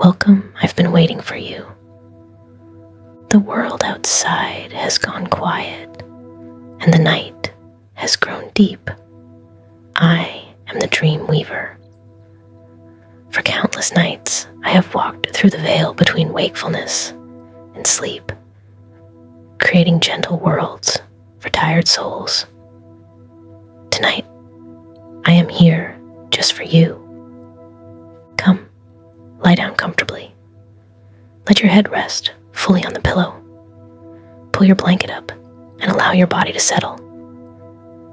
Welcome, I've been waiting for you. The world outside has gone quiet, and the night has grown deep. I am the dream weaver. For countless nights, I have walked through the veil between wakefulness and sleep, creating gentle worlds for tired souls. Tonight, I am here just for you. Come, lie down comfortably. Let your head rest fully on the pillow. Pull your blanket up and allow your body to settle.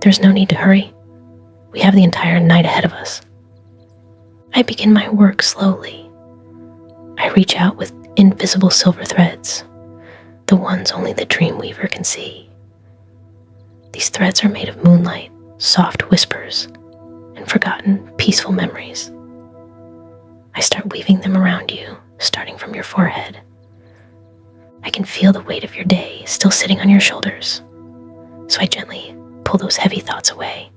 There's no need to hurry. We have the entire night ahead of us. I begin my work slowly. I reach out with invisible silver threads, the ones only the dream weaver can see. These threads are made of moonlight, soft whispers, and forgotten peaceful memories. I start weaving them around you, starting from your forehead. I can feel the weight of your day still sitting on your shoulders, so I gently pull those heavy thoughts away,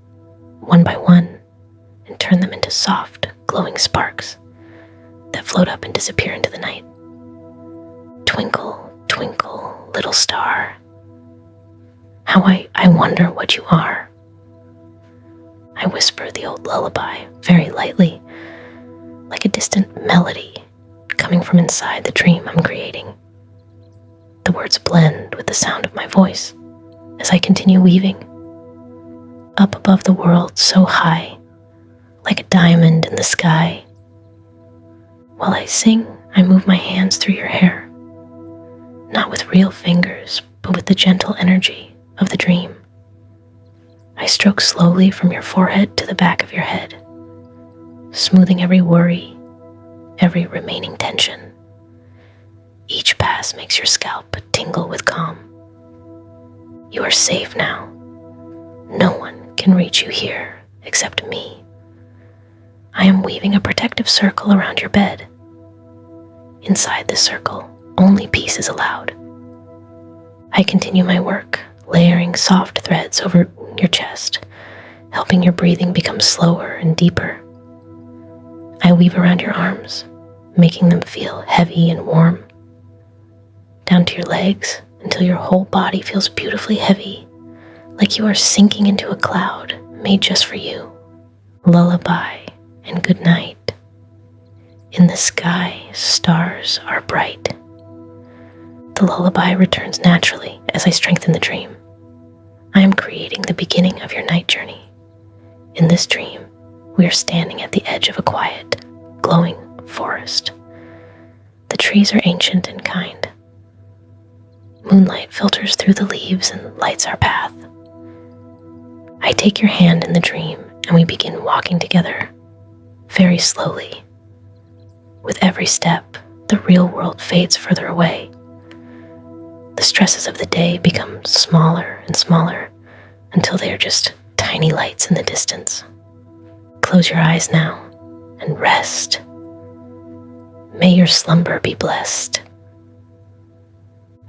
one by one, and turn them into soft, glowing sparks that float up and disappear into the night. Twinkle, twinkle, little star, how I wonder what you are. I whisper the old lullaby very lightly, like a distant melody coming from inside the dream I'm creating. The words blend with the sound of my voice as I continue weaving. Up above the world so high, like a diamond in the sky. While I sing, I move my hands through your hair, not with real fingers, but with the gentle energy of the dream. I stroke slowly from your forehead to the back of your head, smoothing every worry, every remaining tension. Each pass makes your scalp tingle with calm. You are safe now. No one can reach you here except me. I am weaving a protective circle around your bed. Inside this circle, only peace is allowed. I continue my work, layering soft threads over your chest, helping your breathing become slower and deeper. I weave around your arms, making them feel heavy and warm, down to your legs until your whole body feels beautifully heavy, like you are sinking into a cloud made just for you. Lullaby and good night. In the sky, stars are bright. The lullaby returns naturally as I strengthen the dream. I am creating the beginning of your night journey. In this dream, we are standing at the edge of a quiet, glowing forest. The trees are ancient and kind. Moonlight filters through the leaves and lights our path. I take your hand in the dream and we begin walking together, very slowly. With every step, the real world fades further away. The stresses of the day become smaller and smaller until they are just tiny lights in the distance. Close your eyes now and rest. May your slumber be blessed.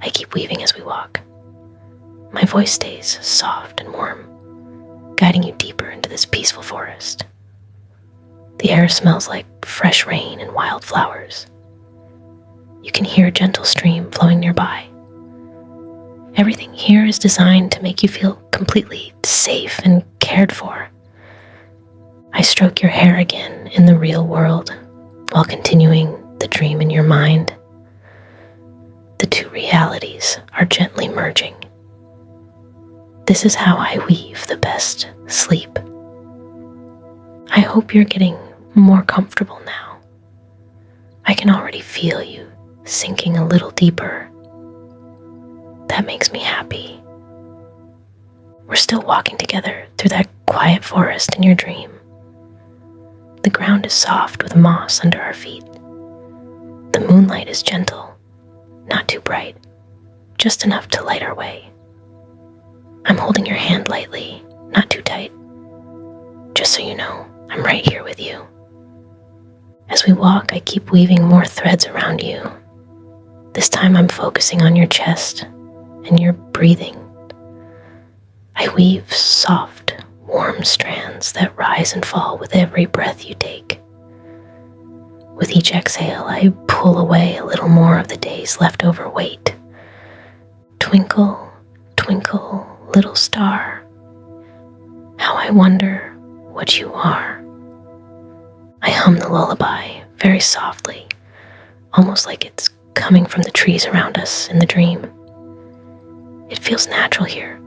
I keep weaving as we walk. My voice stays soft and warm, guiding you deeper into this peaceful forest. The air smells like fresh rain and wild flowers. You can hear a gentle stream flowing nearby. Everything here is designed to make you feel completely safe and cared for. I stroke your hair again in the real world while continuing the dream in your mind. The two realities are gently merging. This is how I weave the best sleep. I hope you're getting more comfortable now. I can already feel you sinking a little deeper. That makes me happy. We're still walking together through that quiet forest in your dream. The ground is soft with moss under our feet. The moonlight is gentle, not too bright, just enough to light our way. I'm holding your hand lightly, not too tight, just so you know I'm right here with you. As we walk, I keep weaving more threads around you. This time I'm focusing on your chest and your breathing. I weave soft, warm strands that rise and fall with every breath you take. With each exhale, I pull pull away a little more of the day's leftover weight. Twinkle, twinkle, little star, how I wonder what you are. I hum the lullaby very softly, almost like it's coming from the trees around us in the dream. It feels natural here,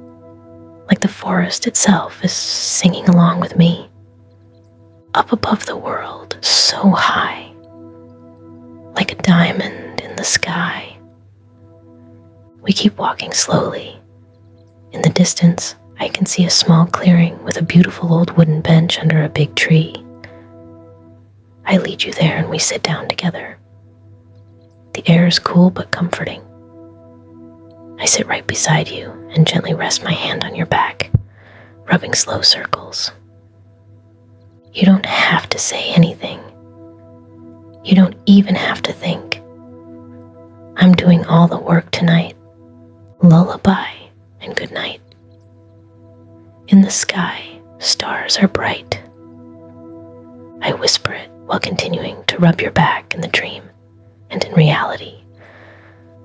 like the forest itself is singing along with me. Up above the world, so high, like a diamond in the sky. We keep walking slowly. In the distance, I can see a small clearing with a beautiful old wooden bench under a big tree. I lead you there and we sit down together. The air is cool but comforting. I sit right beside you and gently rest my hand on your back, rubbing slow circles. You don't have to say anything. You don't even have to think. I'm doing all the work tonight. Lullaby and good night. In the sky, stars are bright. I whisper it while continuing to rub your back in the dream, and in reality,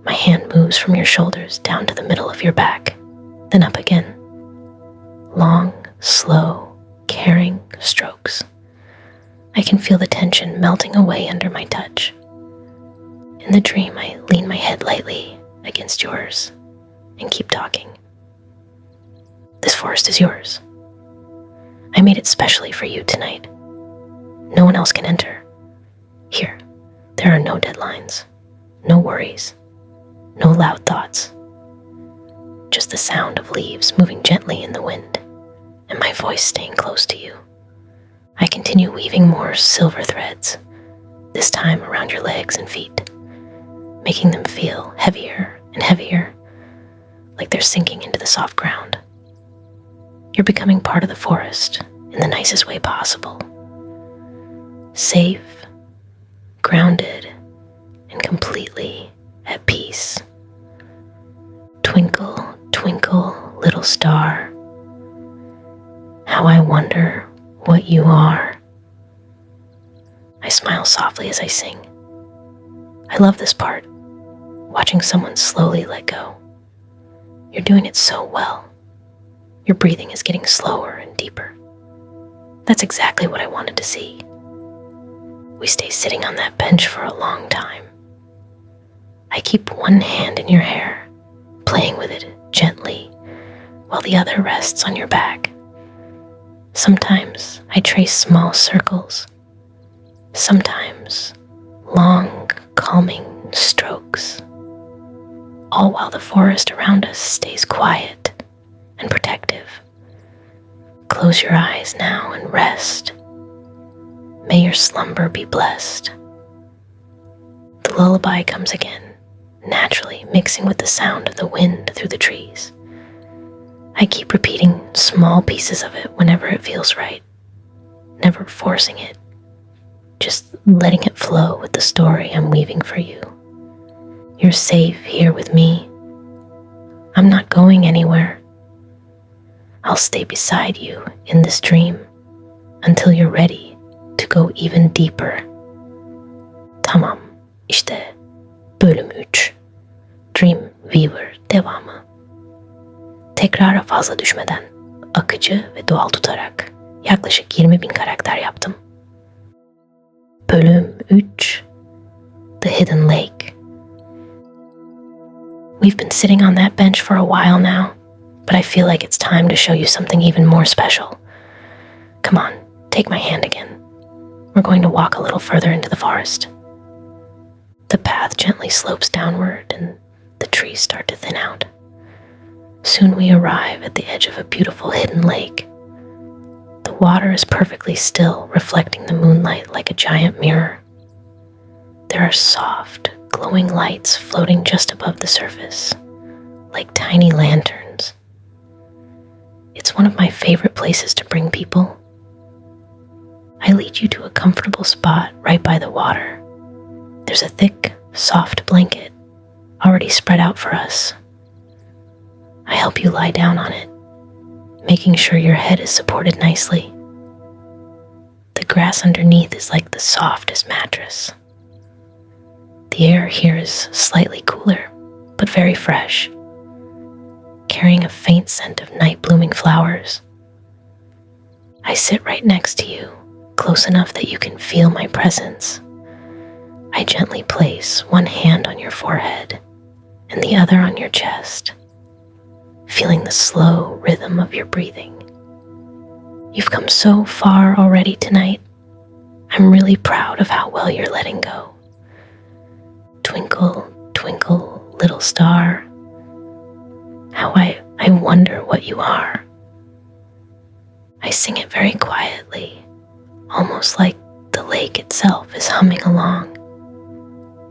my hand moves from your shoulders down to the middle of your back, then up again. Long, slow, caring strokes. I can feel the tension melting away under my touch. In the dream, I lean my head lightly against yours and keep talking. This forest is yours. I made it specially for you tonight. No one else can enter. Here, there are no deadlines, no worries, no loud thoughts. Just the sound of leaves moving gently in the wind, and my voice staying close to you. I continue weaving more silver threads, this time around your legs and feet, making them feel heavier and heavier, like they're sinking into the soft ground. You're becoming part of the forest in the nicest way possible. Safe, grounded, and completely at peace. Twinkle, twinkle, little star, how I wonder what you are. I smile softly as I sing. I love this part, watching someone slowly let go. You're doing it so well. Your breathing is getting slower and deeper. That's exactly what I wanted to see. We stay sitting on that bench for a long time. I keep one hand in your hair, playing with it gently, while the other rests on your back. Sometimes I trace small circles, sometimes long, calming strokes, all while the forest around us stays quiet and protective. Close your eyes now and rest. May your slumber be blessed. The lullaby comes again, naturally mixing with the sound of the wind through the trees. I keep repeating small pieces of it whenever it feels right, never forcing it, just letting it flow with the story I'm weaving for you. You're safe here with me. I'm not going anywhere. I'll stay beside you in this dream until you're ready to go even deeper. Tamam, işte bölüm 3. Dream Weaver devamı. Tekrara fazla düşmeden, akıcı ve doğal tutarak yaklaşık 20.000 karakter yaptım. Bölüm 3. The Hidden Lake. We've been sitting on that bench for a while now, but I feel like it's time to show you something even more special. Come on, take my hand again. We're going to walk a little further into the forest. The path gently slopes downward and the trees start to thin out. Soon we arrive at the edge of a beautiful hidden lake. The water is perfectly still, reflecting the moonlight like a giant mirror. There are soft, glowing lights floating just above the surface, like tiny lanterns. It's one of my favorite places to bring people. I lead you to a comfortable spot right by the water. There's a thick, soft blanket already spread out for us. I help you lie down on it, making sure your head is supported nicely. The grass underneath is like the softest mattress. The air here is slightly cooler, but very fresh, carrying a faint scent of night-blooming flowers. I sit right next to you, close enough that you can feel my presence. I gently place one hand on your forehead and the other on your chest, feeling the slow rhythm of your breathing. You've come so far already tonight. I'm really proud of how well you're letting go. Twinkle, twinkle, little star. How I wonder what you are. I sing it very quietly, almost like the lake itself is humming along.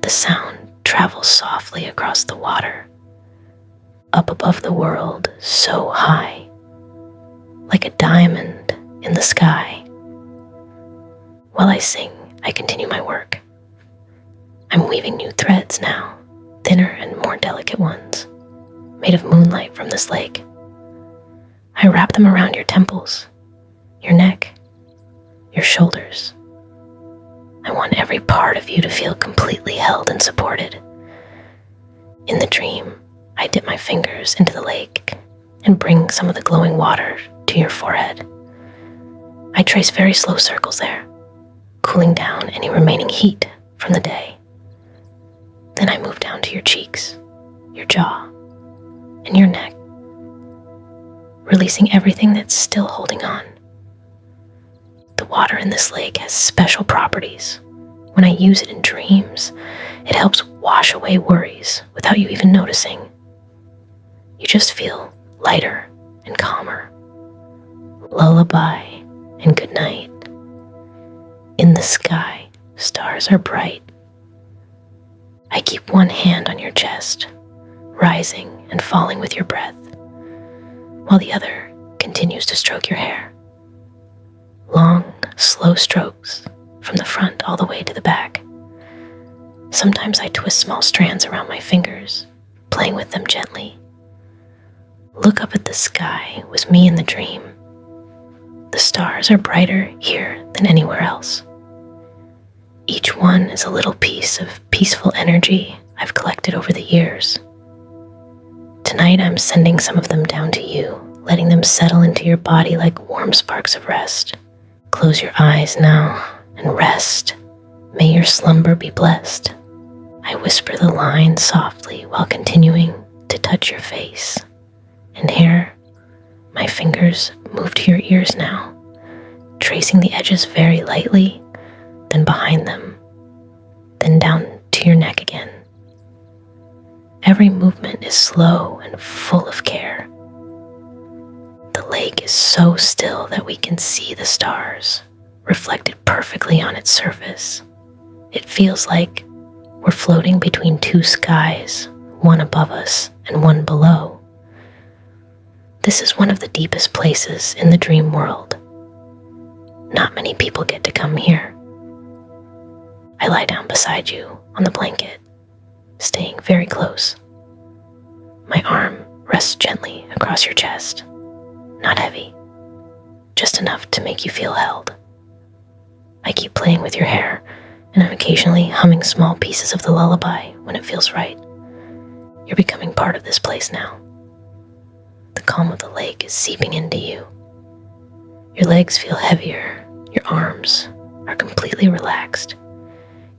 The sound travels softly across the water, up above the world so high, like a diamond in the sky. While I sing, I continue my work. I'm weaving new threads now, thinner and more delicate ones, made of moonlight from this lake. I wrap them around your temples, your neck, your shoulders. I want every part of you to feel completely held and supported. In the dream, I dip my fingers into the lake and bring some of the glowing water to your forehead. I trace very slow circles there, cooling down any remaining heat from the day. Then I move down to your cheeks, your jaw, and your neck, releasing everything that's still holding on. The water in this lake has special properties. When I use it in dreams, it helps wash away worries without you even noticing. You just feel lighter and calmer. Lullaby and good night. In the sky, stars are bright. I keep one hand on your chest, rising and falling with your breath, while the other continues to stroke your hair. Long, slow strokes from the front all the way to the back. Sometimes I twist small strands around my fingers, playing with them gently. Look up at the sky with me in the dream. The stars are brighter here than anywhere else. Each one is a little piece of peaceful energy I've collected over the years. Tonight I'm sending some of them down to you, letting them settle into your body like warm sparks of rest. Close your eyes now and rest. May your slumber be blessed. I whisper the line softly while continuing to touch your face and hair. My fingers move to your ears now, tracing the edges very lightly, then behind them, then down to your neck again. Every movement is slow and full of care. The lake is so still that we can see the stars reflected perfectly on its surface. It feels like we're floating between two skies, one above us and one below. This is one of the deepest places in the dream world. Not many people get to come here. I lie down beside you on the blanket, staying very close. My arm rests gently across your chest, not heavy, just enough to make you feel held. I keep playing with your hair, and I'm occasionally humming small pieces of the lullaby when it feels right. You're becoming part of this place now. The calm of the lake is seeping into you. Your legs feel heavier, your arms are completely relaxed.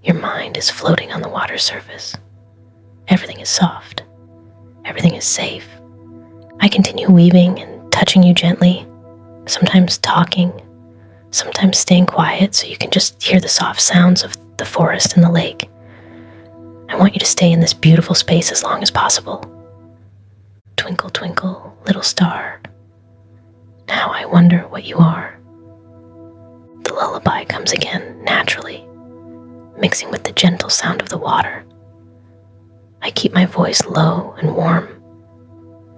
Your mind is floating on the water surface. Everything is soft. Everything is safe. I continue weaving and touching you gently, sometimes talking, sometimes staying quiet so you can just hear the soft sounds of the forest and the lake. I want you to stay in this beautiful space as long as possible. Twinkle, twinkle, little star. Now I wonder what you are. The lullaby comes again naturally, mixing with the gentle sound of the water. I keep my voice low and warm,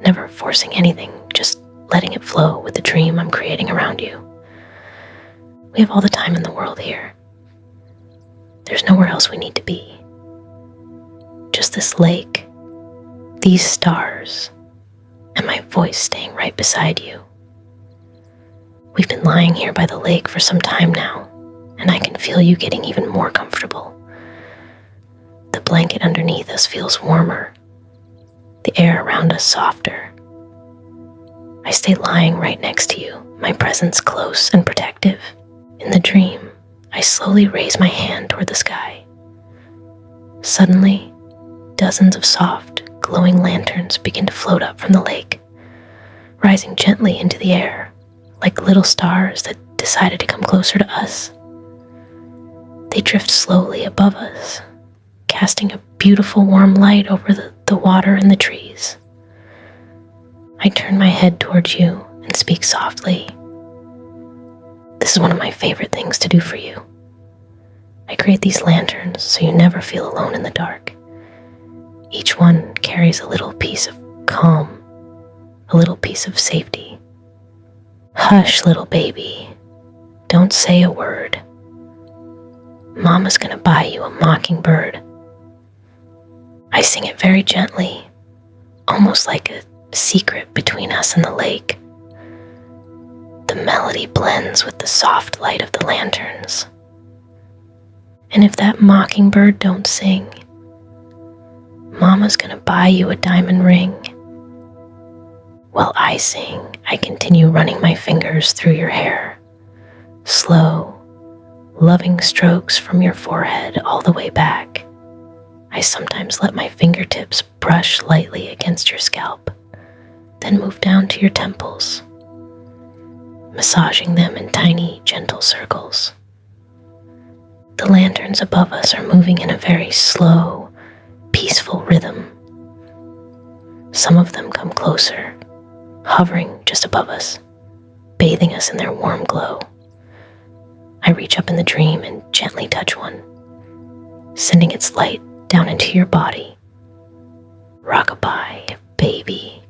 never forcing anything, just letting it flow with the dream I'm creating around you. We have all the time in the world here. There's nowhere else we need to be. Just this lake, these stars, and my voice staying right beside you. We've been lying here by the lake for some time now, and I can feel you getting even more comfortable. The blanket underneath us feels warmer, the air around us softer. I stay lying right next to you, my presence close and protective. In the dream, I slowly raise my hand toward the sky. Suddenly, dozens of soft, glowing lanterns begin to float up from the lake, rising gently into the air, like little stars that decided to come closer to us. They drift slowly above us, casting a beautiful warm light over the water and the trees. I turn my head towards you and speak softly. This is one of my favorite things to do for you. I create these lanterns so you never feel alone in the dark. Each one carries a little piece of calm, a little piece of safety. Hush, little baby. Don't say a word. Mama's gonna buy you a mockingbird. I sing it very gently, almost like a secret between us and the lake. The melody blends with the soft light of the lanterns. And if that mockingbird don't sing, Mama's gonna buy you a diamond ring. While I sing, I continue running my fingers through your hair, slow, loving strokes from your forehead all the way back. I sometimes let my fingertips brush lightly against your scalp, then move down to your temples, massaging them in tiny, gentle circles. The lanterns above us are moving in a very slow, peaceful rhythm. Some of them come closer, hovering just above us, bathing us in their warm glow. I reach up in the dream and gently touch one, sending its light down into your body. Rock-a-bye, baby,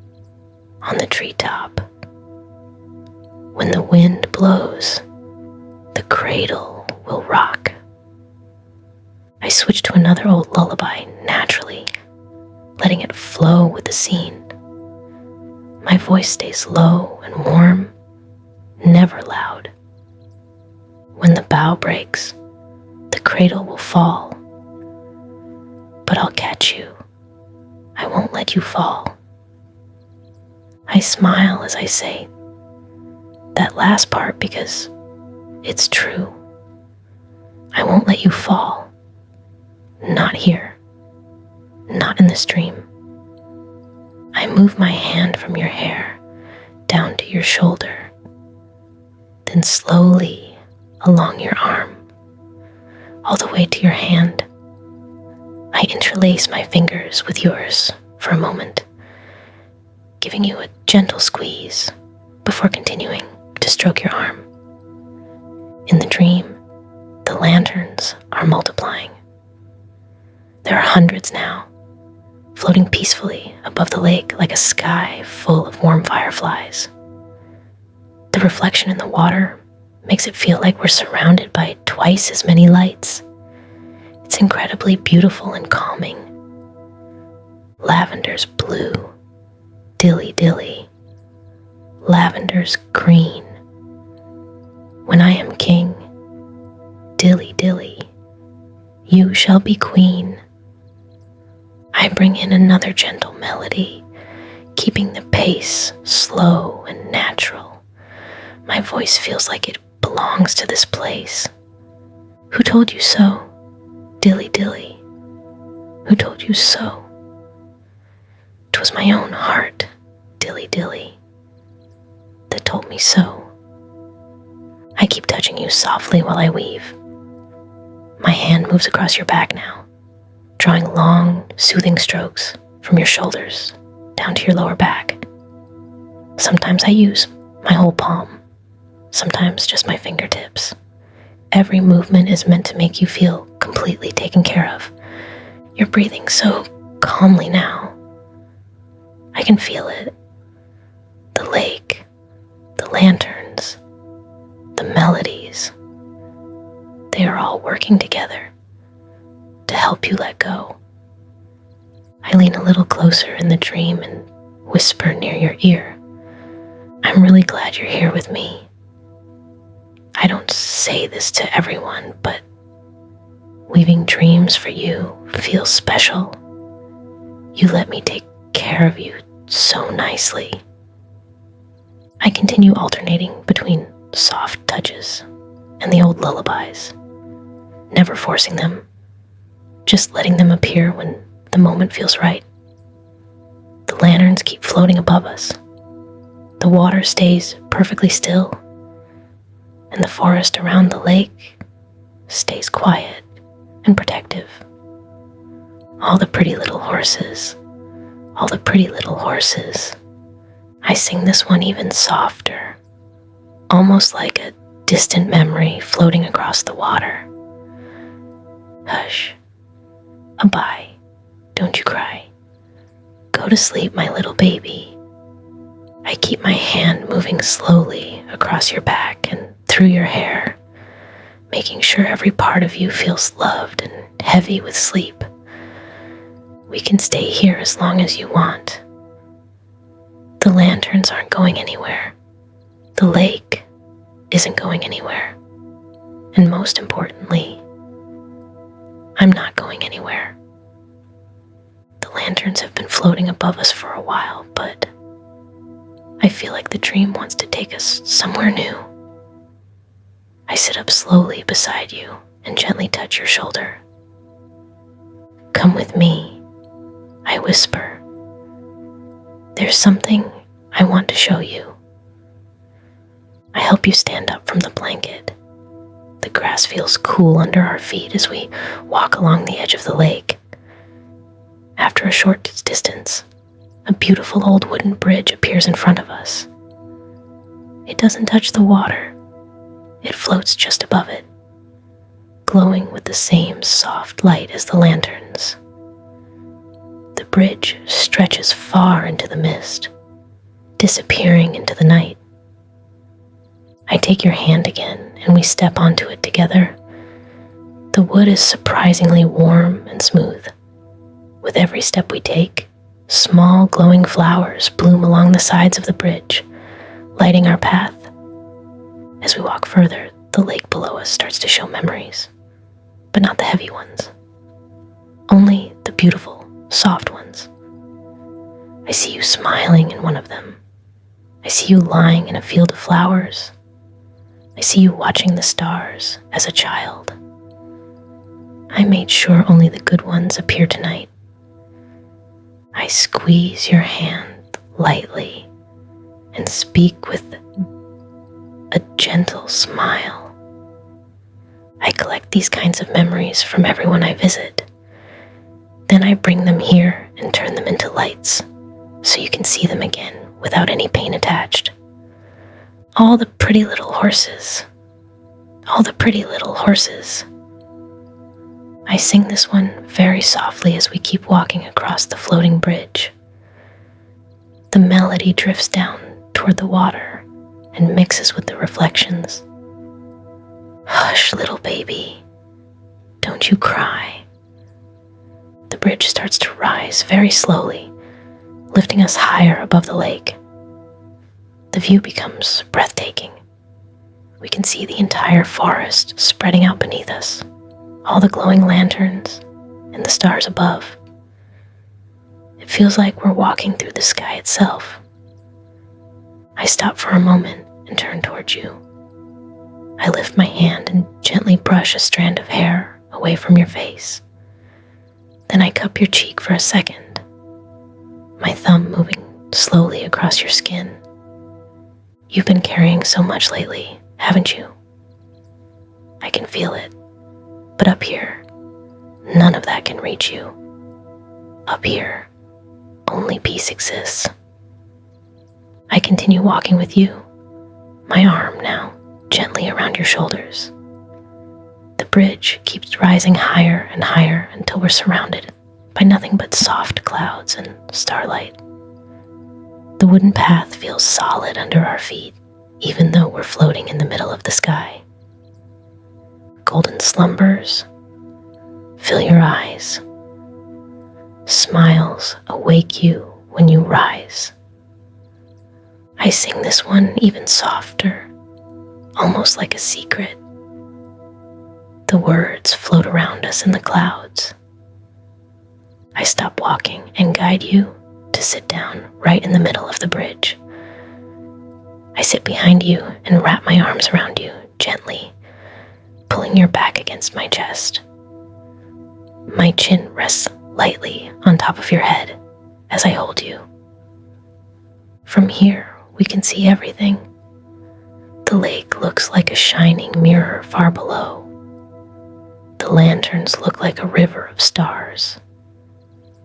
on the treetop. When the wind blows, the cradle will rock. I switch to another old lullaby naturally, letting it flow with the scene. My voice stays low and warm, never loud. When the bough breaks, the cradle will fall. But I'll catch you. I won't let you fall. I smile as I say that last part because it's true. I won't let you fall. Not here. Not in this dream. I move my hand from your hair down to your shoulder, then slowly along your arm, all the way to your hand. I interlace my fingers with yours for a moment, giving you a gentle squeeze before continuing to stroke your arm. In the dream, the lanterns are multiplying. There are hundreds now, floating peacefully above the lake like a sky full of warm fireflies. The reflection in the water makes it feel like we're surrounded by twice as many lights. It's incredibly beautiful and calming. Lavender's blue, dilly dilly. Lavender's green. When I am king, dilly dilly, you shall be queen. I bring in another gentle melody, keeping the pace slow and natural. My voice feels like it belongs to this place. Who told you so? Dilly dilly. Who told you so? 'Twas my own heart, dilly dilly, that told me so. I keep touching you softly while I weave. My hand moves across your back now, drawing long, soothing strokes from your shoulders down to your lower back. Sometimes I use my whole palm, sometimes just my fingertips. Every movement is meant to make you feel completely taken care of. You're breathing so calmly now. I can feel it. The lake, the lanterns, the melodies. They are all working together to help you let go. I lean a little closer in the dream and whisper near your ear. I'm really glad you're here with me. I don't say this to everyone, but weaving dreams for you feel special. You let me take care of you so nicely. I continue alternating between soft touches and the old lullabies, never forcing them, just letting them appear when the moment feels right. The lanterns keep floating above us. The water stays perfectly still, and the forest around the lake stays quiet and protective. All the pretty little horses, all the pretty little horses. I sing this one even softer, almost like a distant memory floating across the water. Hush, abye, don't you cry. Go to sleep, my little baby. I keep my hand moving slowly across your back and through your hair, making sure every part of you feels loved and heavy with sleep. We can stay here as long as you want. The lanterns aren't going anywhere. The lake isn't going anywhere. And most importantly, I'm not going anywhere. The lanterns have been floating above us for a while, but I feel like the dream wants to take us somewhere new. I sit up slowly beside you and gently touch your shoulder. Come with me, I whisper. There's something I want to show you. I help you stand up from the blanket. The grass feels cool under our feet as we walk along the edge of the lake. After a short distance, a beautiful old wooden bridge appears in front of us. It doesn't touch the water. It floats just above it, glowing with the same soft light as the lanterns. The bridge stretches far into the mist, disappearing into the night. I take your hand again and we step onto it together. The wood is surprisingly warm and smooth. With every step we take, small glowing flowers bloom along the sides of the bridge, lighting our path. As we walk further, the lake below us starts to show memories, but not the heavy ones. Only the beautiful, soft ones. I see you smiling in one of them. I see you lying in a field of flowers. I see you watching the stars as a child. I made sure only the good ones appear tonight. I squeeze your hand lightly and speak with a gentle smile. I collect these kinds of memories from everyone I visit. Then I bring them here and turn them into lights so you can see them again without any pain attached. All the pretty little horses. All the pretty little horses. I sing this one very softly as we keep walking across the floating bridge. The melody drifts down toward the water and mixes with the reflections. Hush, little baby. Don't you cry. The bridge starts to rise very slowly, lifting us higher above the lake. The view becomes breathtaking. We can see the entire forest spreading out beneath us, all the glowing lanterns and the stars above. It feels like we're walking through the sky itself. I stop for a moment and turn towards you. I lift my hand and gently brush a strand of hair away from your face. Then I cup your cheek for a second, my thumb moving slowly across your skin. You've been carrying so much lately, haven't you? I can feel it, but up here, none of that can reach you. Up here, only peace exists. I continue walking with you, my arm now gently around your shoulders. The bridge keeps rising higher and higher until we're surrounded by nothing but soft clouds and starlight. The wooden path feels solid under our feet, even though we're floating in the middle of the sky. Golden slumbers fill your eyes. Smiles awake you when you rise. I sing this one even softer, almost like a secret. The words float around us in the clouds. I stop walking and guide you to sit down right in the middle of the bridge. I sit behind you and wrap my arms around you gently, pulling your back against my chest. My chin rests lightly on top of your head as I hold you. From here, we can see everything. The lake looks like a shining mirror far below. The lanterns look like a river of stars.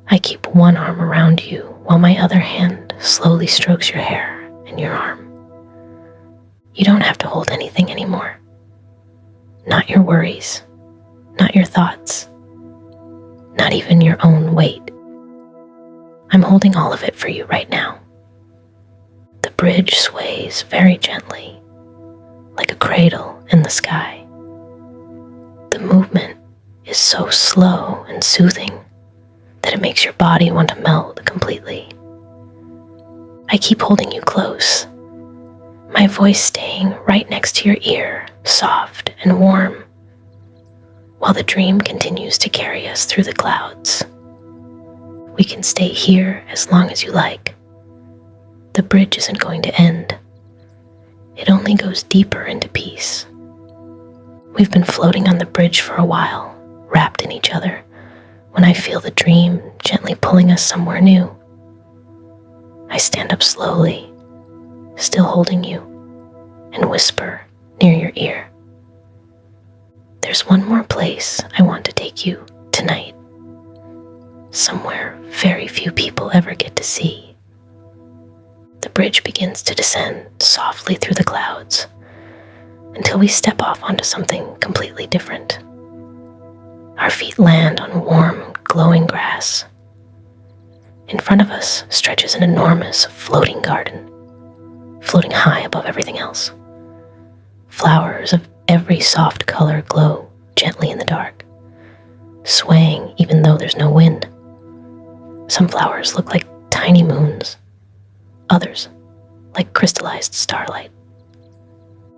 I keep one arm around you while my other hand slowly strokes your hair and your arm. You don't have to hold anything anymore. Not your worries, not your thoughts, not even your own weight. I'm holding all of it for you right now. The bridge sways very gently, like a cradle in the sky. The movement is so slow and soothing that it makes your body want to melt completely. I keep holding you close, my voice staying right next to your ear, soft and warm, while the dream continues to carry us through the clouds. We can stay here as long as you like. The bridge isn't going to end. It only goes deeper into peace. We've been floating on the bridge for a while, wrapped in each other, when I feel the dream gently pulling us somewhere new. I stand up slowly, still holding you, and whisper near your ear. There's one more place I want to take you tonight, somewhere very few people ever get to see. The bridge begins to descend softly through the clouds until we step off onto something completely different. Our feet land on warm, glowing grass. In front of us stretches an enormous floating garden, floating high above everything else. Flowers of every soft color glow gently in the dark, swaying even though there's no wind. Some flowers look like tiny moons, others like crystallized starlight.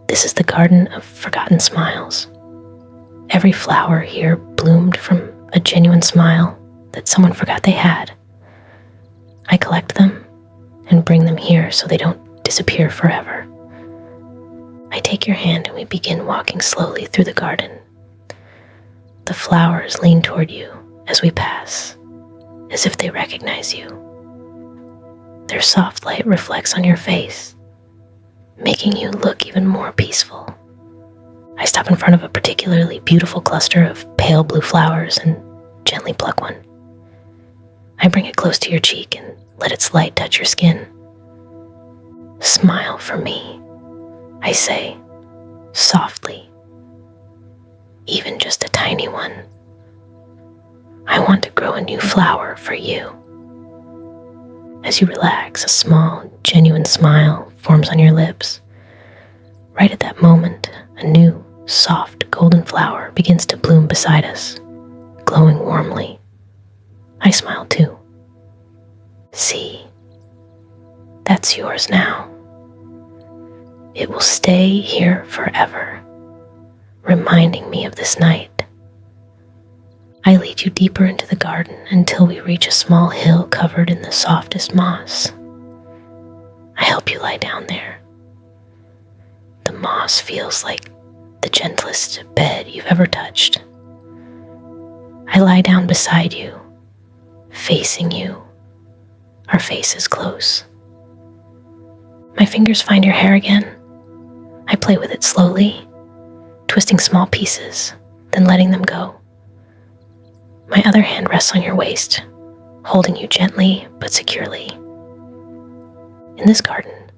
This is the garden of forgotten smiles. Every flower here bloomed from a genuine smile that someone forgot they had. I collect them and bring them here so they don't disappear forever. I take your hand and we begin walking slowly through the garden. The flowers lean toward you as we pass, as if they recognize you. Their soft light reflects on your face, making you look even more peaceful. I stop in front of a particularly beautiful cluster of pale blue flowers and gently pluck one. I bring it close to your cheek and let its light touch your skin. Smile for me, I say, softly. Even just a tiny one. I want to grow a new flower for you. As you relax, a small, genuine smile forms on your lips. Right at that moment, a new, soft, golden flower begins to bloom beside us, glowing warmly. I smile too. See, that's yours now. It will stay here forever, reminding me of this night. I lead you deeper into the garden until we reach a small hill covered in the softest moss. I help you lie down there. The moss feels like the gentlest bed you've ever touched. I lie down beside you, facing you, our faces close. My fingers find your hair again. I play with it slowly, twisting small pieces, then letting them go. My other hand rests on your waist, holding you gently but securely. In this garden,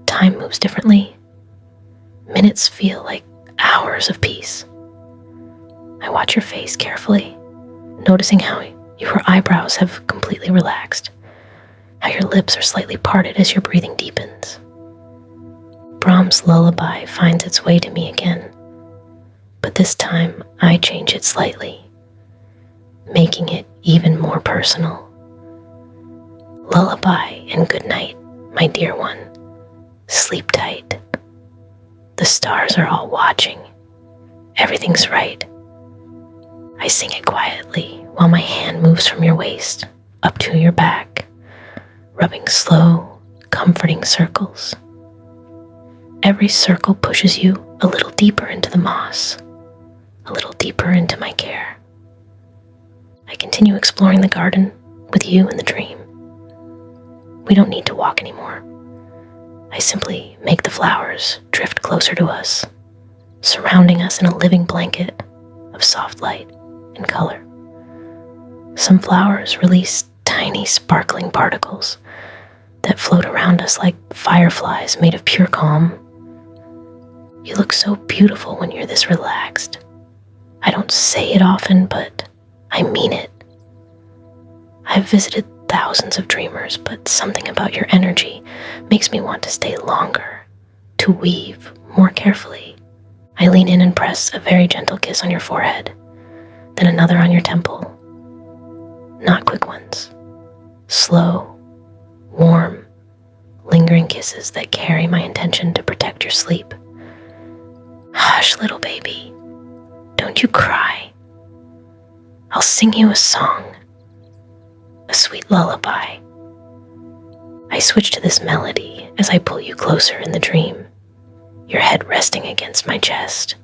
time moves differently. Minutes feel like hours of peace. I watch your face carefully, noticing how your eyebrows have completely relaxed, how your lips are slightly parted as your breathing deepens. Brahms' Lullaby finds its way to me again, but this time I change it slightly, making it even more personal. Lullaby and Goodnight, my dear one. Sleep tight. The stars are all watching. Everything's right. I sing it quietly while my hand moves from your waist up to your back, rubbing slow, comforting circles. Every circle pushes you a little deeper into the moss, a little deeper into my care. I continue exploring the garden with you in the dream. We don't need to walk anymore. I simply make the flowers drift closer to us, surrounding us in a living blanket of soft light and color. Some flowers release tiny sparkling particles that float around us like fireflies made of pure calm. You look so beautiful when you're this relaxed. I don't say it often, but I mean it. I've visited thousands of dreamers, but something about your energy makes me want to stay longer, to weave more carefully. I lean in and press a very gentle kiss on your forehead, then another on your temple. Not quick ones. Slow, warm, lingering kisses that carry my intention to protect your sleep. Hush, little baby. Don't you cry. I'll sing you a song, a sweet lullaby. I switch to this melody as I pull you closer in the dream, your head resting against my chest.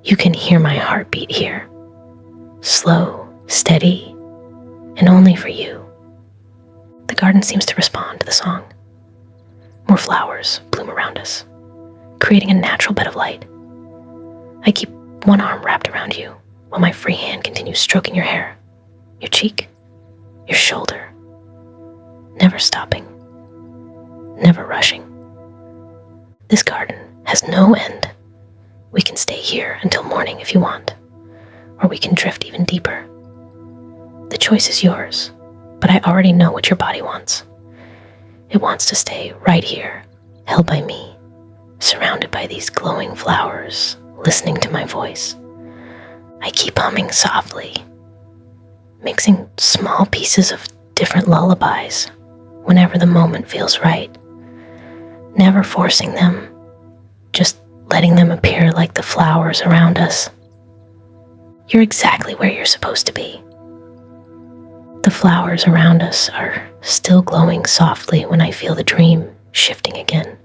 You can hear my heartbeat here, slow, steady, and only for you. The garden seems to respond to the song. More flowers bloom around us, creating a natural bed of light. I keep one arm wrapped around you while my free hand continues stroking your hair, your cheek, your shoulder, never stopping, never rushing. This garden has no end. We can stay here until morning if you want, or we can drift even deeper. The choice is yours, but I already know what your body wants. It wants to stay right here, held by me, surrounded by these glowing flowers, listening to my voice. I keep humming softly, mixing small pieces of different lullabies whenever the moment feels right, never forcing them, just letting them appear like the flowers around us. You're exactly where you're supposed to be. The flowers around us are still glowing softly when I feel the dream shifting again.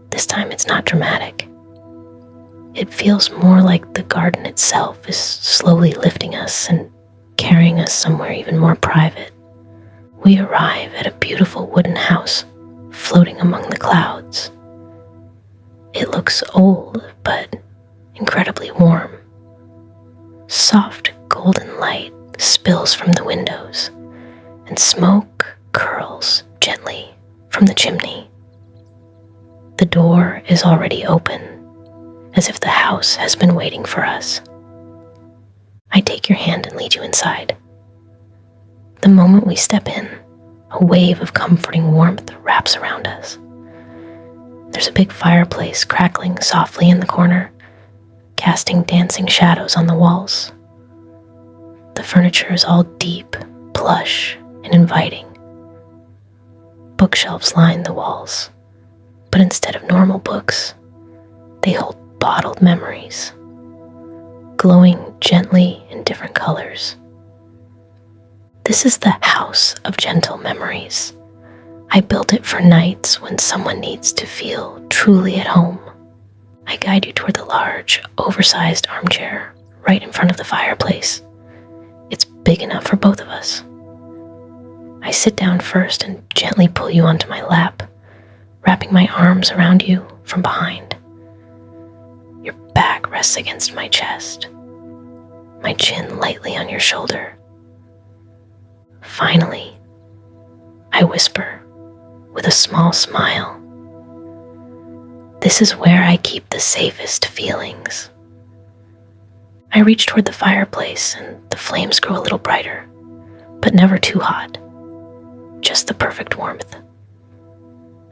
This time it's not dramatic. It feels more like the garden itself is slowly lifting us and carrying us somewhere even more private. We arrive at a beautiful wooden house floating among the clouds. It looks old, but incredibly warm. Soft golden light spills from the windows, and smoke curls gently from the chimney. The door is already open, as if the house has been waiting for us. I take your hand and lead you inside. The moment we step in, a wave of comforting warmth wraps around us. There's a big fireplace crackling softly in the corner, casting dancing shadows on the walls. The furniture is all deep, plush, and inviting. Bookshelves line the walls, but instead of normal books, they hold bottled memories, glowing gently in different colors. This is the house of gentle memories. I built it for nights when someone needs to feel truly at home. I guide you toward the large, oversized armchair right in front of the fireplace. It's big enough for both of us. I sit down first and gently pull you onto my lap, wrapping my arms around you from behind. Your back rests against my chest, my chin lightly on your shoulder. Finally, I whisper with a small smile, "This is where I keep the safest feelings." I reach toward the fireplace and the flames grow a little brighter, but never too hot, just the perfect warmth.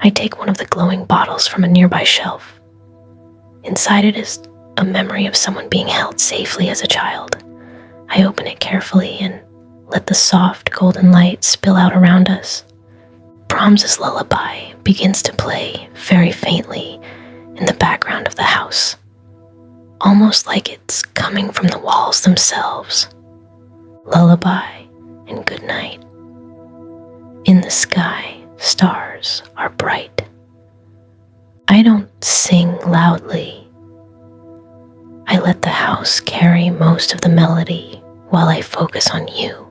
I take one of the glowing bottles from a nearby shelf. Inside it is a memory of someone being held safely as a child. I open it carefully and let the soft golden light spill out around us. Brahms's lullaby begins to play very faintly in the background of the house, almost like it's coming from the walls themselves. Lullaby and Goodnight. In the sky, stars are bright. I don't sing loudly. I let the house carry most of the melody while I focus on you.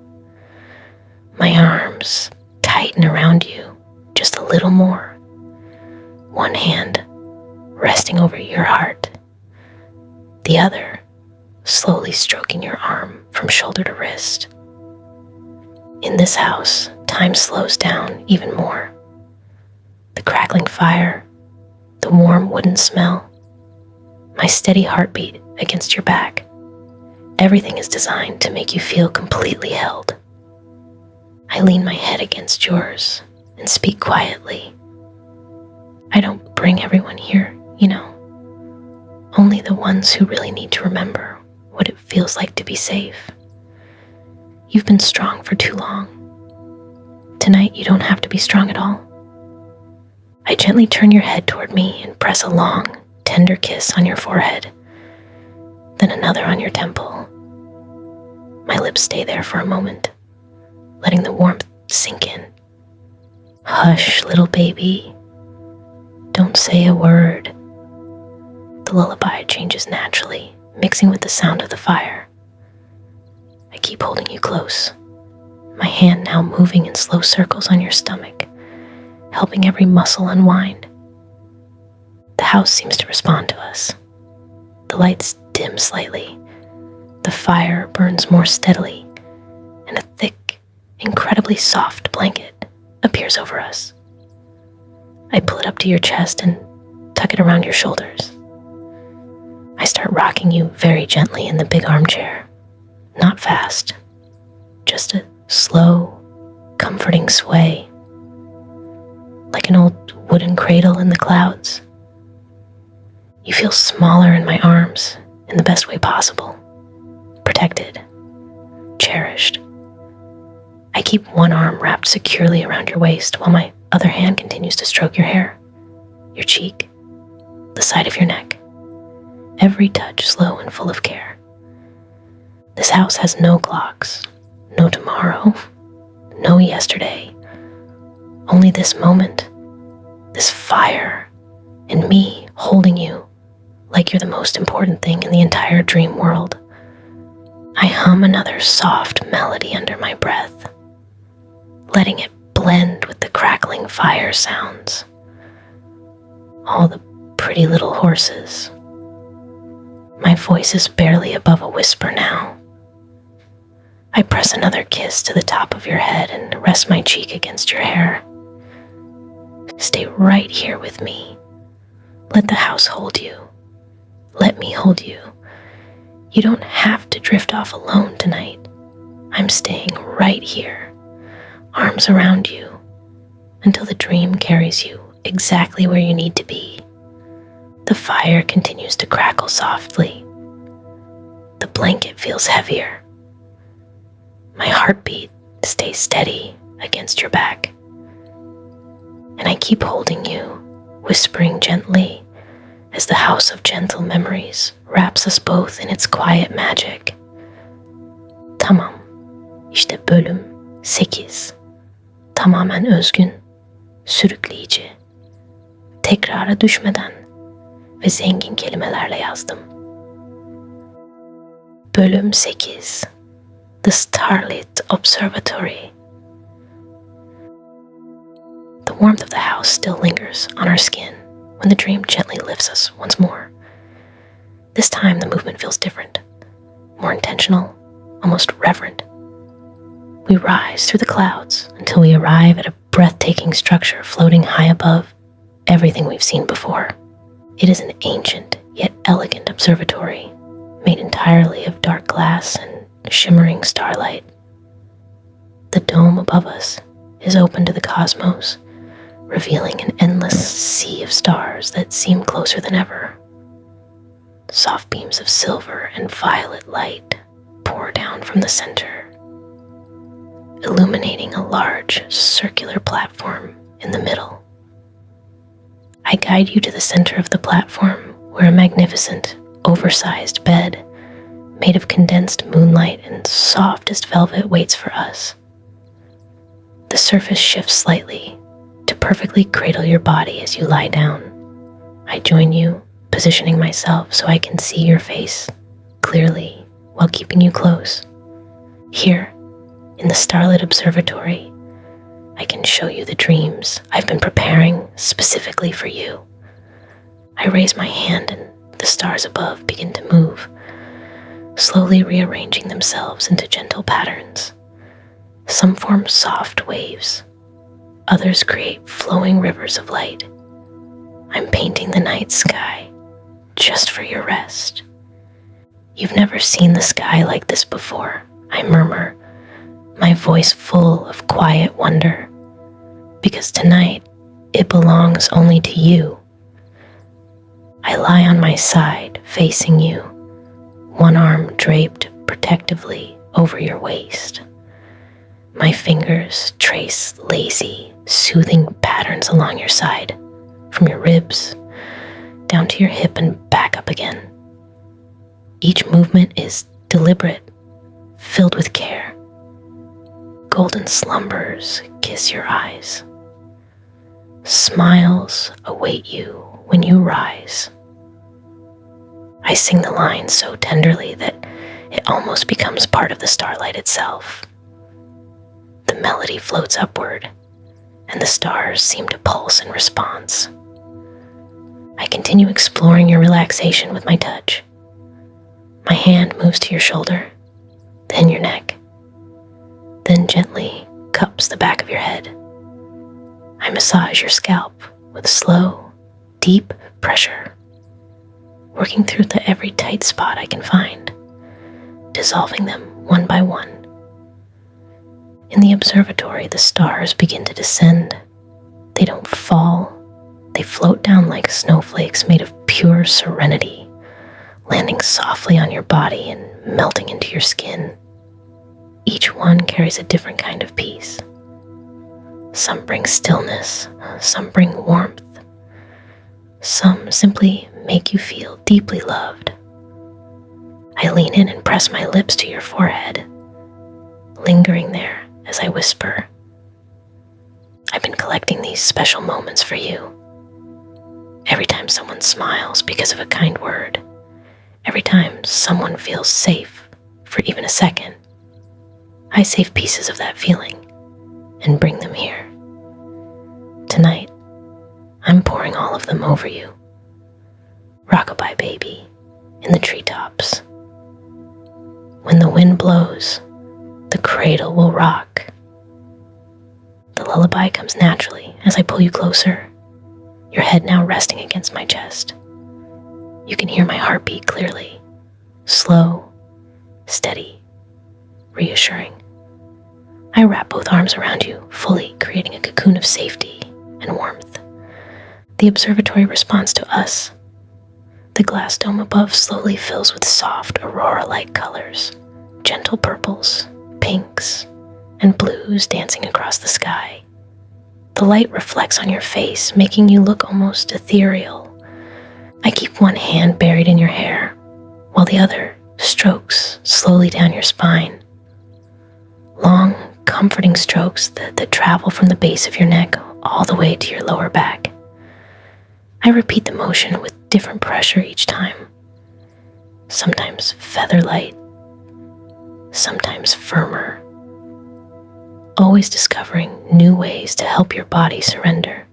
My arms tighten around you just a little more. One hand resting over your heart, the other slowly stroking your arm from shoulder to wrist. In this house, time slows down even more. The crackling fire, the warm wooden smell, my steady heartbeat against your back. Everything is designed to make you feel completely held. I lean my head against yours and speak quietly. I don't bring everyone here, only the ones who really need to remember what it feels like to be safe. You've been strong for too long. Tonight you don't have to be strong at all. I gently turn your head toward me and press a long, tender kiss on your forehead, then another on your temple. My lips stay there for a moment, letting the warmth sink in. Hush, little baby. Don't say a word. The lullaby changes naturally, mixing with the sound of the fire. I keep holding you close, my hand now moving in slow circles on your stomach, helping every muscle unwind. The house seems to respond to us. The lights dim slightly, the fire burns more steadily, and a thick, incredibly soft blanket appears over us. I pull it up to your chest and tuck it around your shoulders. I start rocking you very gently in the big armchair, not fast, just a slow, comforting sway, like an old wooden cradle in the clouds. You feel smaller in my arms in the best way possible, protected, cherished. I keep one arm wrapped securely around your waist while my other hand continues to stroke your hair, your cheek, the side of your neck, every touch slow and full of care. This house has no clocks, no tomorrow, no yesterday, only this moment, this fire, and me holding you like you're the most important thing in the entire dream world. I hum another soft melody under my breath, letting it blend with the crackling fire sounds. All the pretty little horses. My voice is barely above a whisper now. I press another kiss to the top of your head and rest my cheek against your hair. Stay right here with me. Let the house hold you. Let me hold you. You don't have to drift off alone tonight. I'm staying right here, arms around you, until the dream carries you exactly where you need to be. The fire continues to crackle softly. The blanket feels heavier. My heartbeat stays steady against your back. And I keep holding you, whispering gently as the house of gentle memories wraps us both in its quiet magic. Tamam, işte bölüm 8. Tamamen özgün, sürükleyici. Tekrara düşmeden ve zengin kelimelerle yazdım. Bölüm 8. The Starlit Observatory. The warmth of the house still lingers on our skin when the dream gently lifts us once more. This time the movement feels different, more intentional, almost reverent. We rise through the clouds until we arrive at a breathtaking structure floating high above everything we've seen before. It is an ancient yet elegant observatory made entirely of dark glass and shimmering starlight. The dome above us is open to the cosmos, revealing an endless sea of stars that seem closer than ever. Soft beams of silver and violet light pour down from the center, illuminating a large circular platform in the middle. I guide you to the center of the platform where a magnificent, oversized bed made of condensed moonlight and softest velvet waits for us. The surface shifts slightly to perfectly cradle your body as you lie down. I join you, positioning myself so I can see your face clearly while keeping you close. Here, in the starlit observatory, I can show you the dreams I've been preparing specifically for you. I raise my hand and the stars above begin to move, slowly rearranging themselves into gentle patterns. Some form soft waves, others create flowing rivers of light. I'm painting the night sky just for your rest. You've never seen the sky like this before, I murmur, my voice full of quiet wonder, because tonight it belongs only to you. I lie on my side, facing you, one arm draped protectively over your waist. My fingers trace lazy, soothing patterns along your side, from your ribs down to your hip and back up again. Each movement is deliberate, filled with care. Golden slumbers kiss your eyes. Smiles await you when you rise. I sing the line so tenderly that it almost becomes part of the starlight itself. The melody floats upward, and the stars seem to pulse in response. I continue exploring your relaxation with my touch. My hand moves to your shoulder, then your neck, then gently cups the back of your head. I massage your scalp with slow, deep pressure, working through the every tight spot I can find, dissolving them one by one. In the observatory, the stars begin to descend. They don't fall. They float down like snowflakes made of pure serenity, landing softly on your body and melting into your skin. Each one carries a different kind of peace. Some bring stillness, some bring warmth. Some simply make you feel deeply loved. I lean in and press my lips to your forehead, lingering there as I whisper. I've been collecting these special moments for you. Every time someone smiles because of a kind word, every time someone feels safe for even a second, I save pieces of that feeling and bring them here. Tonight, I'm pouring all of them over you. Rockabye baby in the treetops. When the wind blows, the cradle will rock. The lullaby comes naturally as I pull you closer, your head now resting against my chest. You can hear my heartbeat clearly, slow, steady, reassuring. I wrap both arms around you, fully creating a cocoon of safety and warmth. The observatory responds to us. The glass dome above slowly fills with soft aurora-like colors, gentle purples, pinks, and blues dancing across the sky. The light reflects on your face, making you look almost ethereal. I keep one hand buried in your hair, while the other strokes slowly down your spine. Long, comforting strokes that travel from the base of your neck all the way to your lower back. I repeat the motion with different pressure each time. Sometimes feather light, sometimes firmer. Always discovering new ways to help your body surrender.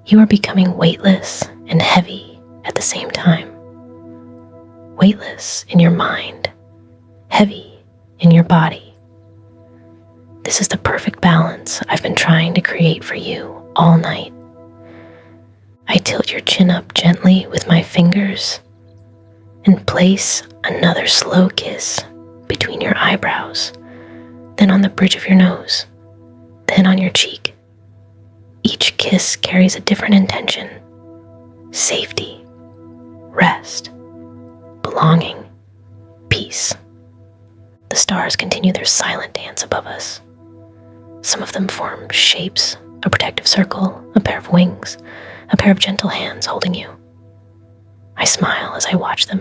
You are becoming weightless and heavy at the same time. Weightless in your mind, heavy in your body. This is the perfect balance I've been trying to create for you all night. I tilt your chin up gently with my fingers and place another slow kiss between your eyebrows, then on the bridge of your nose, then on your cheek. Each kiss carries a different intention: safety, rest, belonging, peace. The stars continue their silent dance above us. Some of them form shapes, a protective circle, a pair of wings, a pair of gentle hands holding you. I smile as I watch them.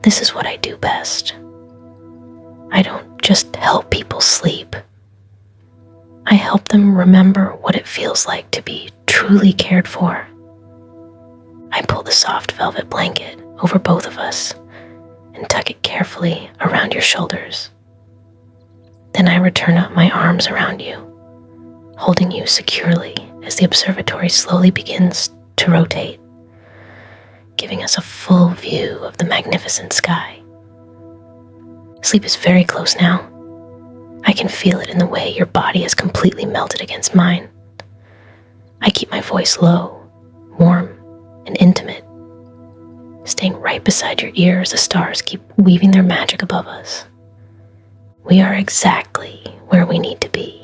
This is what I do best. I don't just help people sleep. I help them remember what it feels like to be truly cared for. I pull the soft velvet blanket over both of us and tuck it carefully around your shoulders. Then I return up my arms around you, holding you securely as the observatory slowly begins to rotate, giving us a full view of the magnificent sky. Sleep is very close now. I can feel it in the way your body is completely melted against mine. I keep my voice low, warm, and intimate, staying right beside your ear as the stars keep weaving their magic above us. We are exactly where we need to be.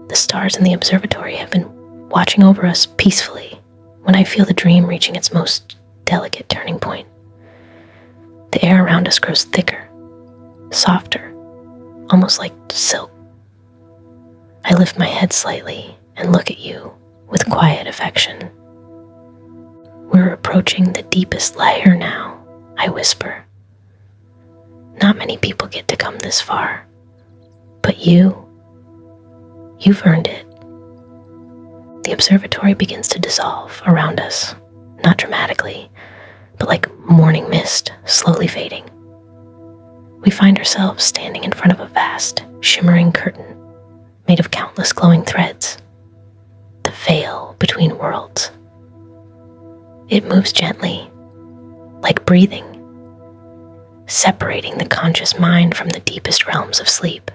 The stars in the observatory have been watching over us peacefully when I feel the dream reaching its most delicate turning point. The air around us grows thicker, softer, almost like silk. I lift my head slightly and look at you with quiet affection. We're approaching the deepest layer now, I whisper. Not many people get to come this far, but you've earned it. The observatory begins to dissolve around us, not dramatically, but like morning mist slowly fading. We find ourselves standing in front of a vast, shimmering curtain made of countless glowing threads, the veil between worlds. It moves gently, like breathing, separating the conscious mind from the deepest realms of sleep.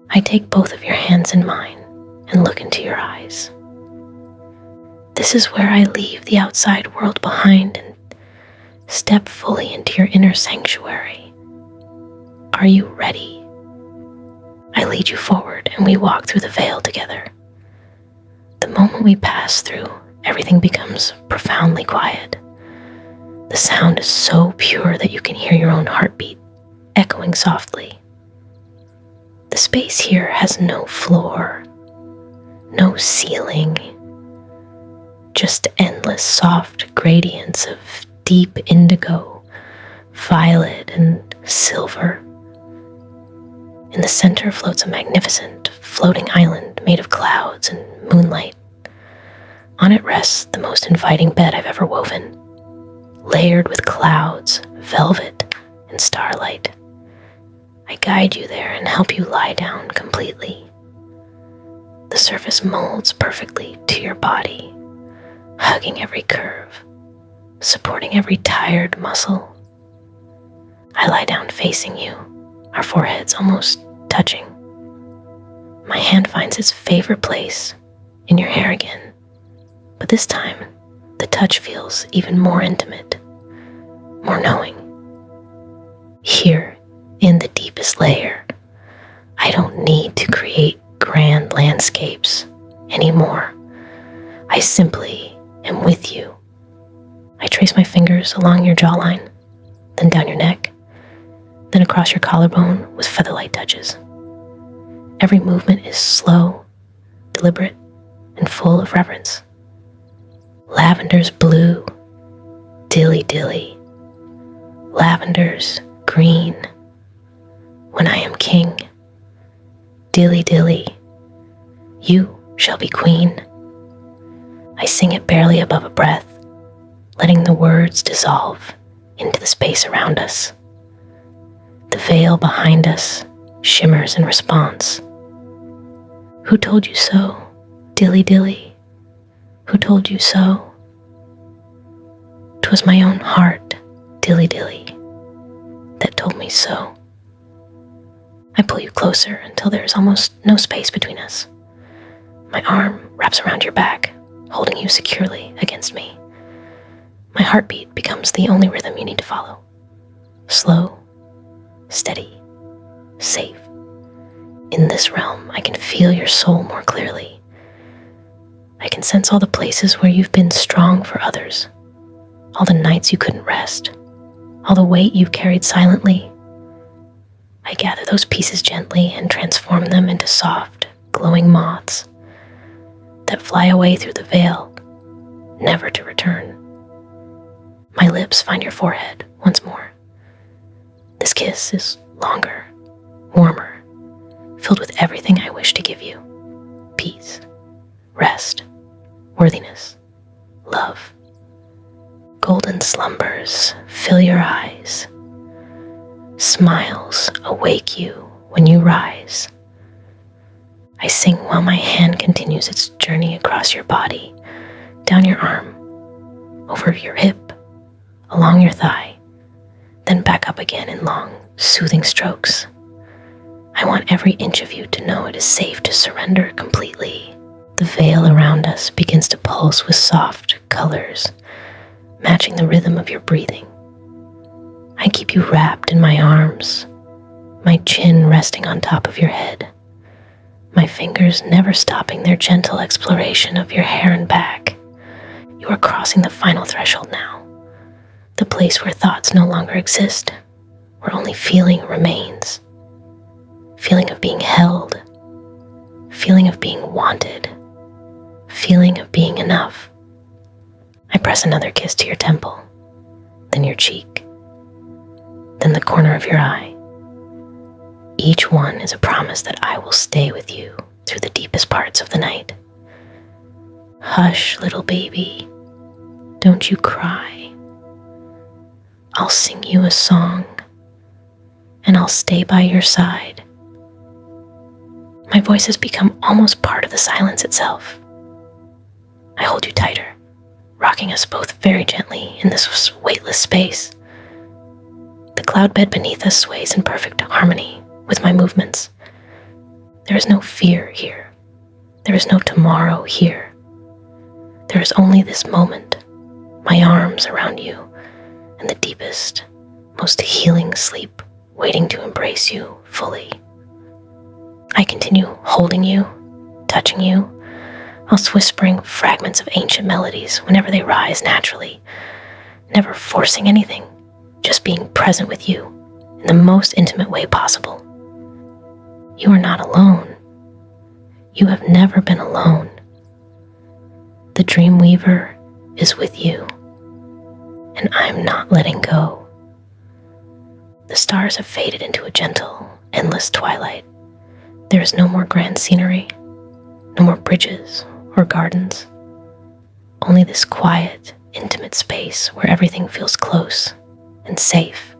I take both of your hands in mine and look into your eyes. This is where I leave the outside world behind and step fully into your inner sanctuary. Are you ready? I lead you forward and we walk through the veil together. The moment we pass through, everything becomes profoundly quiet. The sound is so pure that you can hear your own heartbeat echoing softly. The space here has no floor, no ceiling, just endless soft gradients of deep indigo, violet, and silver. In the center floats a magnificent floating island made of clouds and moonlight. On it rests the most inviting bed I've ever woven, layered with clouds, velvet, and starlight. I guide you there and help you lie down completely. The surface molds perfectly to your body, hugging every curve, supporting every tired muscle. I lie down facing you, our foreheads almost touching. My hand finds its favorite place in your hair again, but this time the touch feels even more intimate, more knowing. Here, in the deepest layer, I don't need to create grand landscapes anymore. I simply am with you. I trace my fingers along your jawline, then down your neck, then across your collarbone with featherlight touches. Every movement is slow, deliberate, and full of reverence. Lavender's blue, dilly dilly. Lavender's green. When I am king, dilly dilly, you shall be queen. I sing it barely above a breath, letting the words dissolve into the space around us. The veil behind us shimmers in response. Who told you so, dilly dilly? Who told you so? 'Twas my own heart, dilly dilly, that told me so. I pull you closer until there is almost no space between us. My arm wraps around your back, holding you securely against me. My heartbeat becomes the only rhythm you need to follow. Slow, steady, safe. In this realm, I can feel your soul more clearly. I can sense all the places where you've been strong for others, all the nights you couldn't rest, all the weight you've carried silently. I gather those pieces gently and transform them into soft, glowing moths that fly away through the veil, never to return. My lips find your forehead once more. This kiss is longer, warmer, filled with everything I wish to give you: peace, rest, worthiness, love. Golden slumbers fill your eyes. Smiles awake you when you rise. I sing while my hand continues its journey across your body, down your arm, over your hip, along your thigh, then back up again in long, soothing strokes. I want every inch of you to know it is safe to surrender completely. The veil around us begins to pulse with soft colors, matching the rhythm of your breathing. I keep you wrapped in my arms, my chin resting on top of your head, my fingers never stopping their gentle exploration of your hair and back. You are crossing the final threshold now, the place where thoughts no longer exist, where only feeling remains. Feeling of being held, feeling of being wanted, feeling of being enough. I press another kiss to your temple, then your cheek, then the corner of your eye. Each one is a promise that I will stay with you through the deepest parts of the night. Hush, little baby, don't you cry. I'll sing you a song, and I'll stay by your side. My voice has become almost part of the silence itself. I hold you tighter, rocking us both very gently in this weightless space. The cloud bed beneath us sways in perfect harmony with my movements. There is no fear here. There is no tomorrow here. There is only this moment, my arms around you, and the deepest, most healing sleep waiting to embrace you fully. I continue holding you, touching you, whilst whispering fragments of ancient melodies whenever they rise naturally, never forcing anything, just being present with you in the most intimate way possible. You are not alone. You have never been alone. The dream weaver is with you, and I'm not letting go. The stars have faded into a gentle, endless twilight. There is no more grand scenery, no more bridges or gardens, only this quiet, intimate space where everything feels close and safe.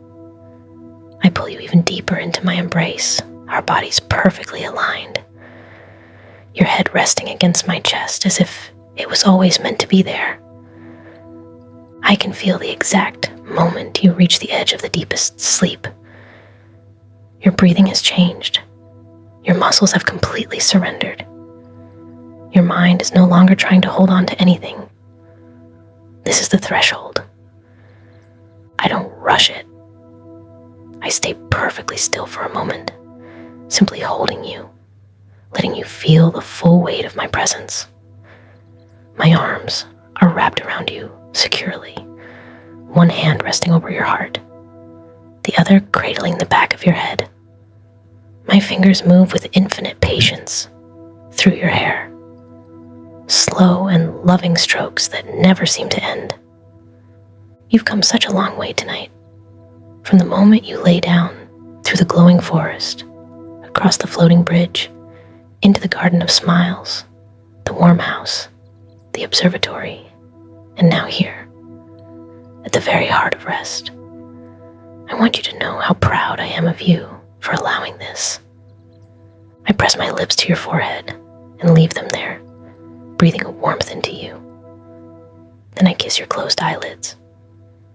I pull you even deeper into my embrace, our bodies perfectly aligned, your head resting against my chest as if it was always meant to be there. I can feel the exact moment you reach the edge of the deepest sleep. Your breathing has changed. Your muscles have completely surrendered. Your mind is no longer trying to hold on to anything. This is the threshold. I don't rush it. I stay perfectly still for a moment, simply holding you, letting you feel the full weight of my presence. My arms are wrapped around you securely, one hand resting over your heart, the other cradling the back of your head. My fingers move with infinite patience through your hair, slow and loving strokes that never seem to end. You've come such a long way tonight, from the moment you lay down through the glowing forest, across the floating bridge, into the garden of smiles, the warm house, the observatory, and now here, at the very heart of rest. I want you to know how proud I am of you for allowing this. I press my lips to your forehead and leave them there, breathing a warmth into you. Then I kiss your closed eyelids,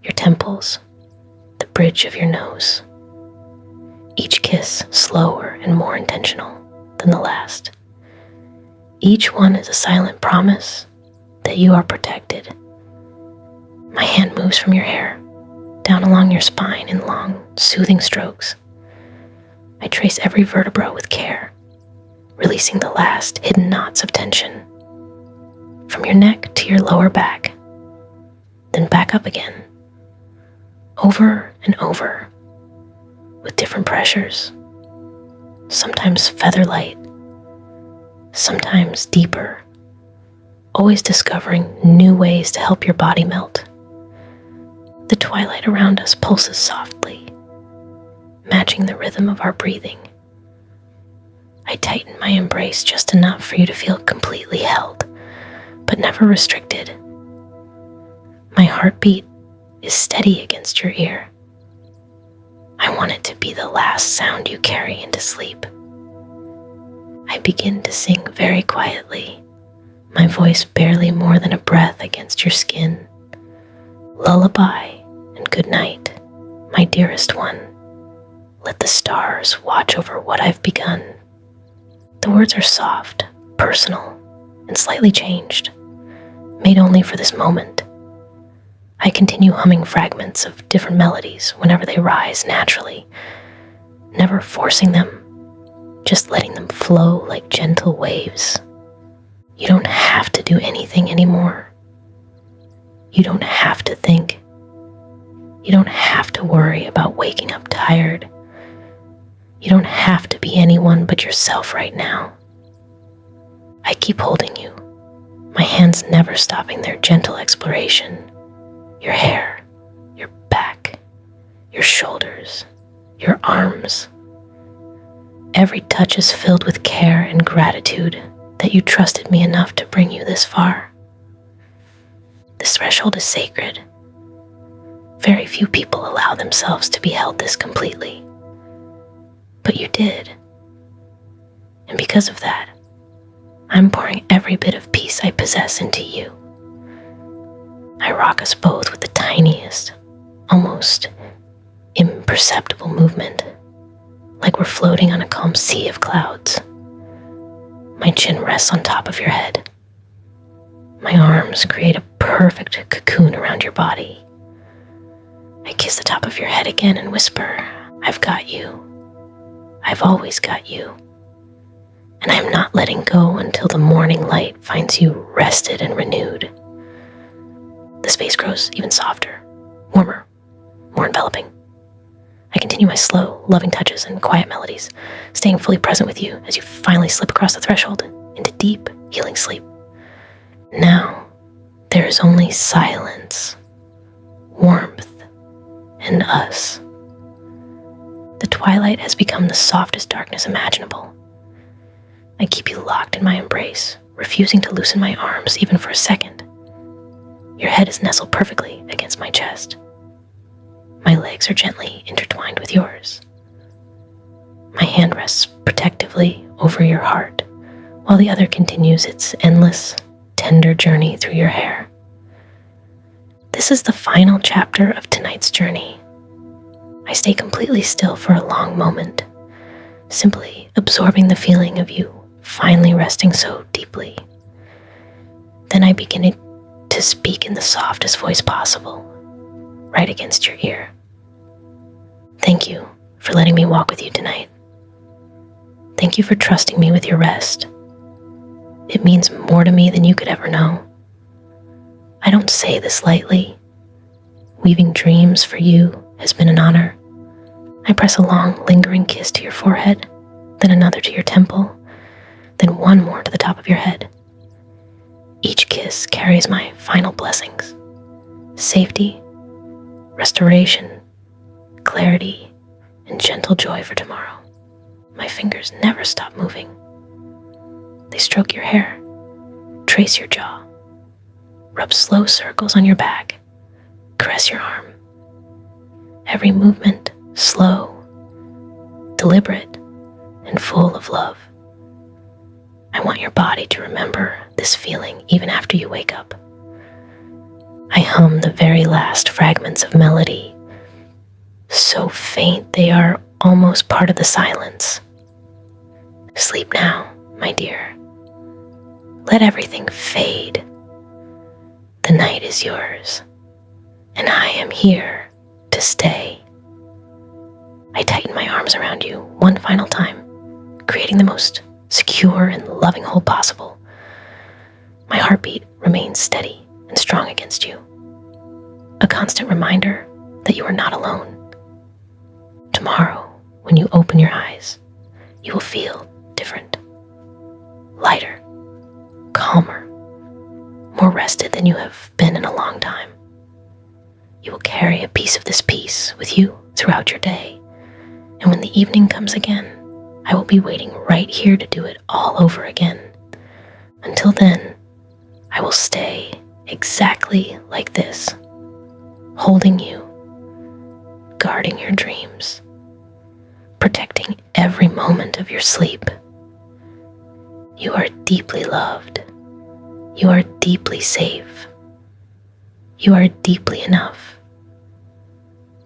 your temples, the bridge of your nose. Each kiss slower and more intentional than the last. Each one is a silent promise that you are protected. My hand moves from your hair, down along your spine in long, soothing strokes. I trace every vertebra with care, releasing the last hidden knots of tension. From your neck to your lower back, then back up again, over and over, with different pressures, sometimes feather light, sometimes deeper, always discovering new ways to help your body melt. The twilight around us pulses softly, matching the rhythm of our breathing. I tighten my embrace just enough for you to feel completely held, but never restricted. My heartbeat is steady against your ear. I want it to be the last sound you carry into sleep. I begin to sing very quietly, my voice barely more than a breath against your skin. Lullaby and goodnight, my dearest one. Let the stars watch over what I've begun. The words are soft, personal, and slightly changed, made only for this moment. I continue humming fragments of different melodies whenever they rise naturally, never forcing them, just letting them flow like gentle waves. You don't have to do anything anymore. You don't have to think. You don't have to worry about waking up tired. You don't have to be anyone but yourself right now. I keep holding you, my hands never stopping their gentle exploration. Your hair, your back, your shoulders, your arms. Every touch is filled with care and gratitude that you trusted me enough to bring you this far. This threshold is sacred. Very few people allow themselves to be held this completely. But you did. And because of that, I'm pouring every bit of peace I possess into you. I rock us both with the tiniest, almost imperceptible movement, like we're floating on a calm sea of clouds. My chin rests on top of your head. My arms create a perfect cocoon around your body. I kiss the top of your head again and whisper, I've got you. I've always got you. And I'm not letting go until the morning light finds you rested and renewed. The space grows even softer, warmer, more enveloping. I continue my slow, loving touches and quiet melodies, staying fully present with you as you finally slip across the threshold into deep, healing sleep. Now, there is only silence, warmth, and us. The twilight has become the softest darkness imaginable. I keep you locked in my embrace, refusing to loosen my arms even for a second. Your head is nestled perfectly against my chest. My legs are gently intertwined with yours. My hand rests protectively over your heart, while the other continues its endless, tender journey through your hair. This is the final chapter of tonight's journey. I stay completely still for a long moment, simply absorbing the feeling of you finally resting so deeply. Then I begin to speak in the softest voice possible, right against your ear. Thank you for letting me walk with you tonight. Thank you for trusting me with your rest. It means more to me than you could ever know. I don't say this lightly. Weaving dreams for you has been an honor. I press a long, lingering kiss to your forehead, then another to your temple, then one more to the top of your head. Each kiss carries my final blessings: safety, restoration, clarity, and gentle joy for tomorrow. My fingers never stop moving. They stroke your hair, trace your jaw, rub slow circles on your back, caress your arm. Every movement slow, deliberate, and full of love. I want your body to remember this feeling even after you wake up. I hum the very last fragments of melody, so faint they are almost part of the silence. Sleep now, my dear. Let everything fade. The night is yours, and I am here to stay. I tighten my arms around you one final time, creating the most secure and loving hold possible. My heartbeat remains steady and strong against you, a constant reminder that you are not alone. Tomorrow, when you open your eyes, you will feel different, lighter, calmer, rested than you have been in a long time. You will carry a piece of this peace with you throughout your day, and when the evening comes again, I will be waiting right here to do it all over again. Until then, I will stay exactly like this, holding you, guarding your dreams, protecting every moment of your sleep. You are deeply loved. You are deeply safe. You are deeply enough.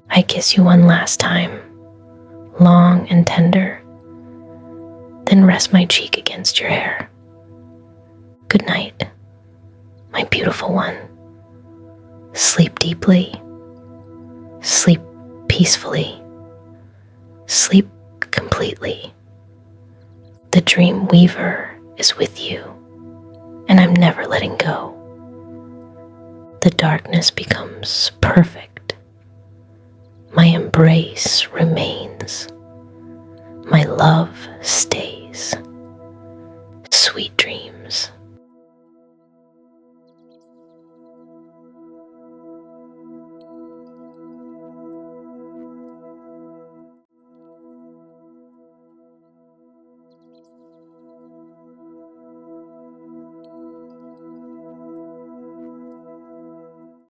I kiss you one last time, long and tender, then rest my cheek against your hair. Good night, my beautiful one. Sleep deeply. Sleep peacefully. Sleep completely. The dream weaver is with you, and I'm never letting go. The darkness becomes perfect. My embrace remains. My love stays. Sweet dreams.